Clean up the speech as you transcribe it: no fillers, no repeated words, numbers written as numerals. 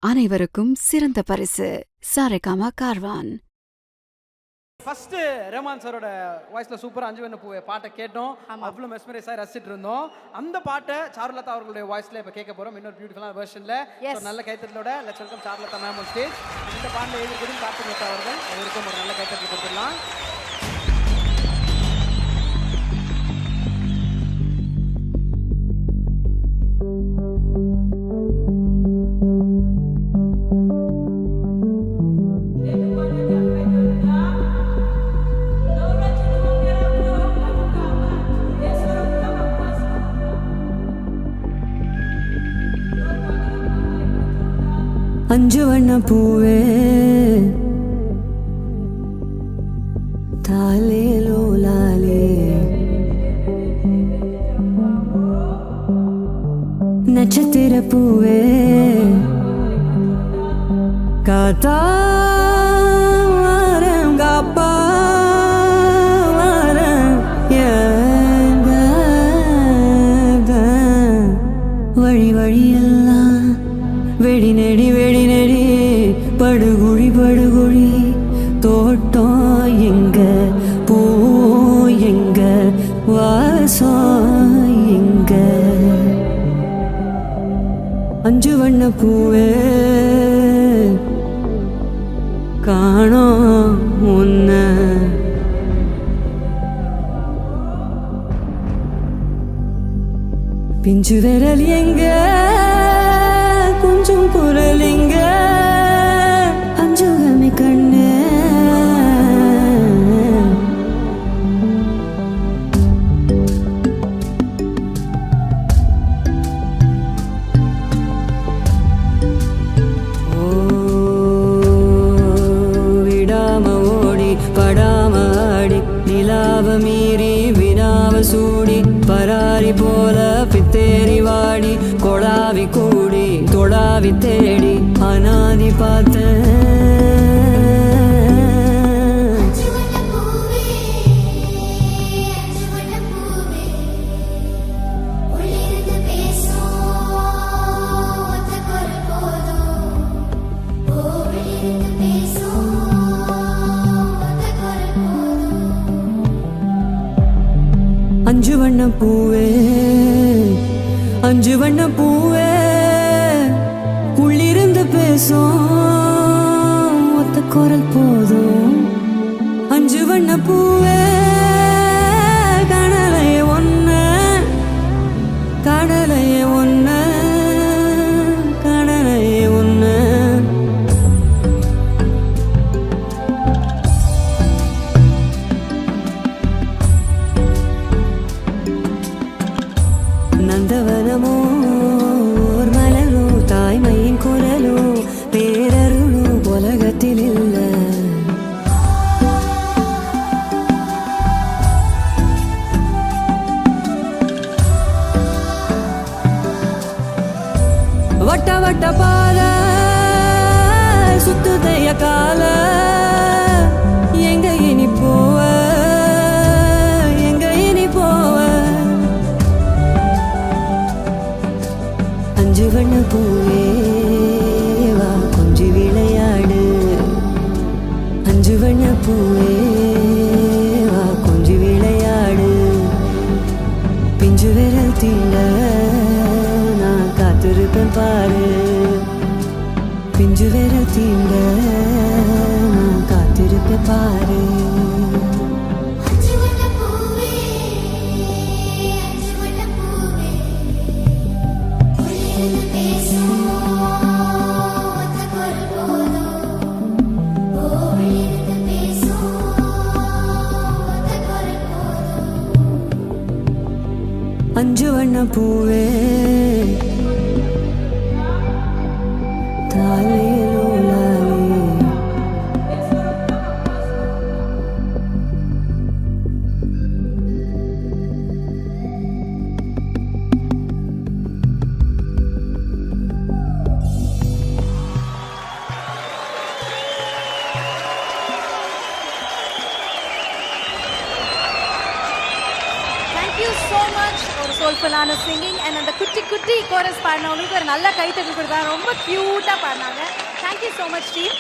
அனைவருக்கும் சிறந்த பரிசு சாரேகாமா கார்வான். ஃபர்ஸ்ட் ரஹ்மான் சாரோட வாய்ஸ்ல சூப்பரா அஞ்சு வண்ண பூவே பாட்டை கேட்டோம். அவ்வளவு மெஸ்மரைஸா ரசிச்சிட்டு இருந்தோம். அந்த பாட்டை சாருலதா அவர்களுடைய வாய்ஸ்ல இப்ப கேட்க போறோம். இன்னொரு பியூட்டிஃபுல்லான வெர்ஷன்ல. நல்ல கைத்தட்டலோட let's welcome Charulatha ma'am on stage. இந்த பாட்டை எழுதியதும் கார்த்திக் அவர்கள். அவருக்கும் ஒரு நல்ல கைத்தட்டல் கொடுத்துடலாம். அஞ்சு வண்ண பூவே தாலே லோலாலே நட்சத்திர பூவே காத்தாரம் காப்பாரம் வழி வழியெல்லாம் வெடி நெடி வெடி நெடி படுகுழி படுகுழி தோட்டம் எங்க பூ எங்க வாசம் எங்க அஞ்சு வண்ண பூவே காணோம் உன்ன பிஞ்சு விரல் எங்க கொஞ்சம் குரலிங்க அஞ்சுகமே கண்ணு விடாம ஓடி படாம ஆடி நிலாவ மீறி வினாவ சூடி பராரி போல பித்தேரி வாடி கொடாவி கூடி தொடாவி தேடி அனாதி பார்த்த அஞ்சு வண்ண பூவே அஞ்சு வண்ண பூவே உள்ளிருந்து பேசும் ஒத்த குரல் போதும் அஞ்சு வண்ண பூவே கடலையே ஒன்ன கடலையே ஒன்ன கடலையே ஒன்ன நந்தவனமோ ஓர் மலரோ தாய்மையின் குரலோ பேரருளோ உலகத்தில் இல்ல வட்ட வட்ட பாத சுத்துதைய கால எங்க இனி போவ எங்க இனி போவ அஞ்சு வண்ண பூவே வா கொஞ்சி விளையாடு அஞ்சு வண்ண பூவே வா கொஞ்சி விளையாடு பிஞ்சு விரல் தீண்ட நான் காத்திருப்பேன் பாரு பிஞ்சு விரல் தீண்ட நான் காத்திருப்பேன் பாரு அஞ்சு வண்ண பூவே தாலே லோலாலே Thank you so much. ஒரு soulful பியூட்டிஃபுல்லான சிங்கிங் அண்ட் அந்த குட்டி குட்டி கோரஸ் பாடினவங்களுக்கு ஒரு நல்ல கைத்தட்டல் கொடுத்தாங்க. ரொம்ப க்யூட்டாக பாடினாங்க. Thank you so much team.